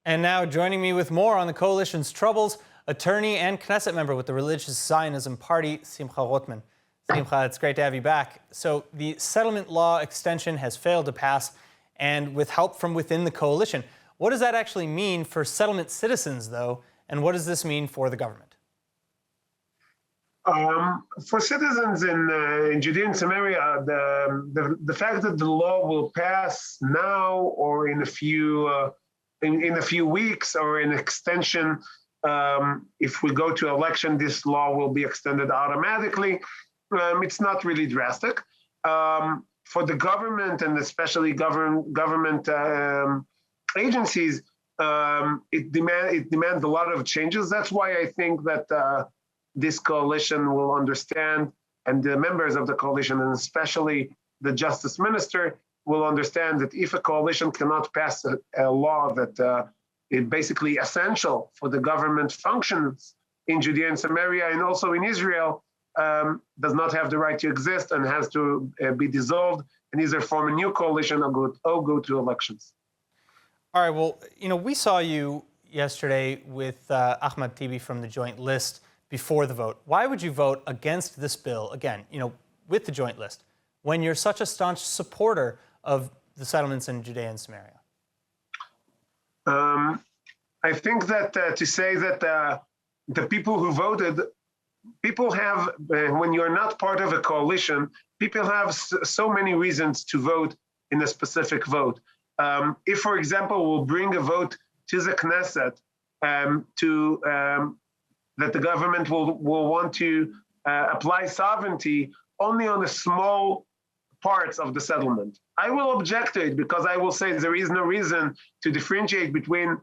And now joining me with more on the coalition's troubles, attorney and Knesset member with the Religious Zionism Party, Simcha Rothman. Simcha, it's great to have you back. So the settlement law extension has failed to pass, and with help from within the coalition. What does that actually mean for settlement citizens, though, and what does this mean for the government? For citizens in Judea and Samaria, the fact that the law will pass now or in a few weeks or in extension, if we go to election, this law will be extended automatically. It's not really drastic. For the government and especially government agencies, it demands a lot of changes. That's why I think that this coalition will understand, and the members of the coalition, and especially the justice minister, will understand that if a coalition cannot pass a law that is basically essential for the government functions in Judea and Samaria and also in Israel, does not have the right to exist and has to be dissolved and either form a new coalition or go to elections. All right, well, we saw you yesterday with Ahmed Tibi from the Joint List before the vote. Why would you vote against this bill, again, with the Joint List, when you're such a staunch supporter of the settlements in Judea and Samaria? I think that to say that the people who voted, people have, when you're not part of a coalition, people have so many reasons to vote in a specific vote. If, for example, we'll bring a vote to the Knesset that the government will want to apply sovereignty only on the small parts of the settlement, I will object to it because I will say there is no reason to differentiate between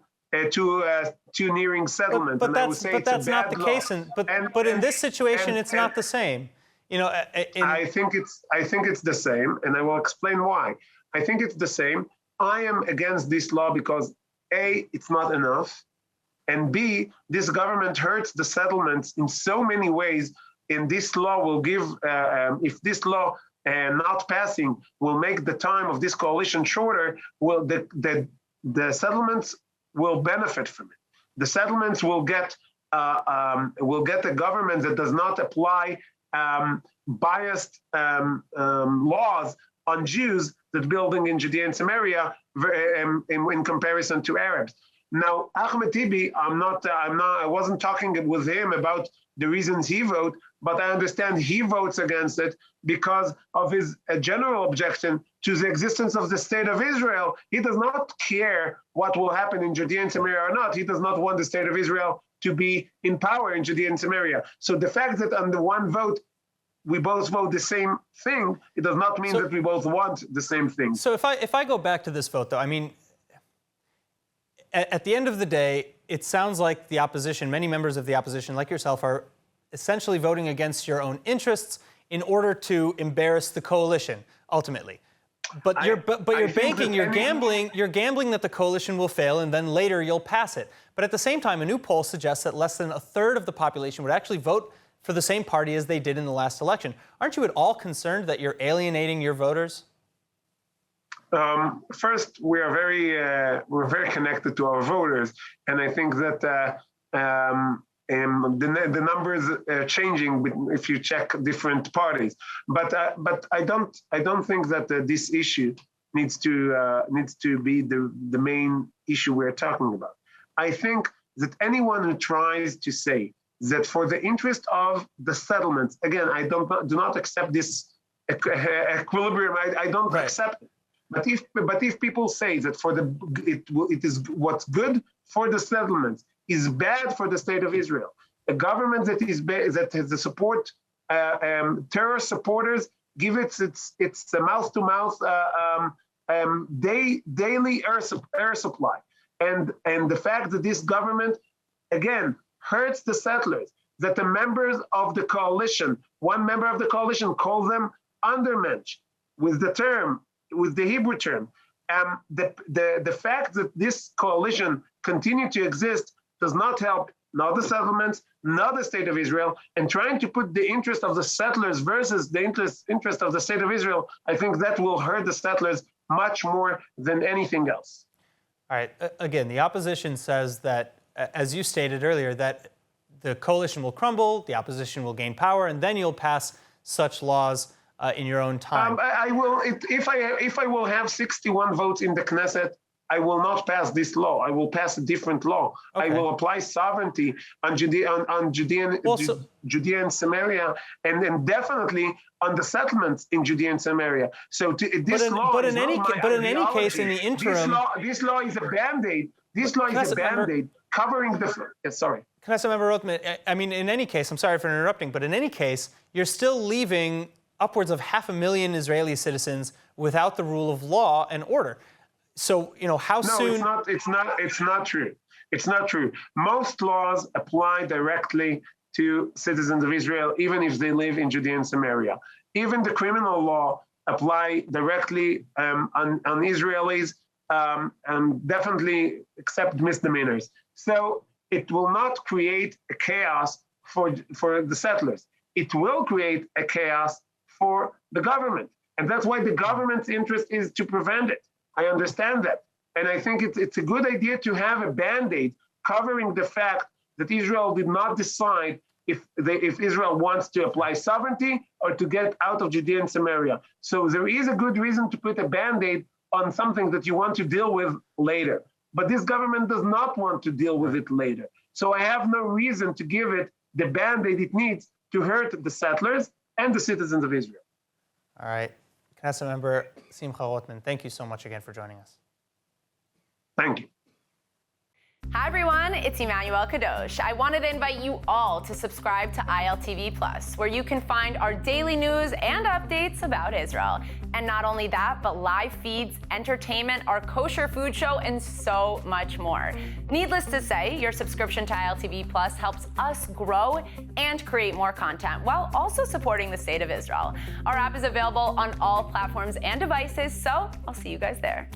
two nearing settlements. But that's not the case. But in this situation, it's not the same. I think it's the same, and I will explain why. I think it's the same. I am against this law because A, it's not enough, and B, this government hurts the settlements in so many ways. And this law will give, if this law not passing will make the time of this coalition shorter, well, the settlements will benefit from it. The settlements will get a government that does not apply biased laws on Jews that building in Judea and Samaria in comparison to Arabs. Now, Ahmed Tibi, I wasn't talking with him about the reasons he voted, but I understand he votes against it because of his general objection to the existence of the state of Israel. He does not care what will happen in Judea and Samaria or not. He does not want the state of Israel to be in power in Judea and Samaria. So the fact that on the one vote, we both vote the same thing, it does not mean that we both want the same thing. So if I go back to this vote, though, I mean, at the end of the day, it sounds like the opposition, many members of the opposition like yourself, are essentially voting against your own interests in order to embarrass the coalition, ultimately. But you're gambling that the coalition will fail and then later you'll pass it. But at the same time, a new poll suggests that less than a third of the population would actually vote for the same party as they did in the last election. Aren't you at all concerned that you're alienating your voters? First, we're very connected to our voters, and I think that the numbers are changing if you check different parties. But I don't think that this issue needs to be the main issue we're talking about. I think that anyone who tries to say that for the interest of the settlements, again, I do not accept this equilibrium. I don't accept it. But if people say that it is what's good for the settlements is bad for the state of Israel, a government that has the support terror supporters, give its mouth-to-mouth daily air supply, and the fact that this government again hurts the settlers, that the members of the coalition, one member of the coalition called them undermensch with the Hebrew term. The fact that this coalition continued to exist does not help not the settlements, not the state of Israel, and trying to put the interest of the settlers versus the interest of the state of Israel, I think that will hurt the settlers much more than anything else. All right. Again, the opposition says that, as you stated earlier, that the coalition will crumble, the opposition will gain power, and then you'll pass such laws in your own time. I will. If I will have 61 votes in the Knesset, I will not pass this law. I will pass a different law. Okay. I will apply sovereignty on Judea and Samaria, and then definitely on the settlements in Judea and Samaria. So but in any case, in the interim, this law is a band-aid. This law is a band-aid covering the. Sorry. Knesset member Rothman, I mean, in any case, I'm sorry for interrupting, but in any case, you're still leaving upwards of 500,000 Israeli citizens without the rule of law and order. So, how soon? No, it's not true. It's not true. Most laws apply directly to citizens of Israel, even if they live in Judea and Samaria. Even the criminal law apply directly on Israelis, and definitely except misdemeanors. So it will not create a chaos for the settlers. It will create a chaos for the government. And that's why the government's interest is to prevent it. I understand that. And I think it's a good idea to have a band-aid covering the fact that Israel did not decide if Israel wants to apply sovereignty or to get out of Judea and Samaria. So there is a good reason to put a band-aid on something that you want to deal with later. But this government does not want to deal with it later. So I have no reason to give it the band-aid it needs to hurt the settlers and the citizens of Israel. All right. Knesset member Simcha Rothman, thank you so much again for joining us. Thank you. Hi everyone, it's Emmanuel Kadosh. I wanted to invite you all to subscribe to ILTV+, where you can find our daily news and updates about Israel. And not only that, but live feeds, entertainment, our kosher food show, and so much more. Needless to say, your subscription to ILTV+ helps us grow and create more content while also supporting the state of Israel. Our app is available on all platforms and devices, so I'll see you guys there.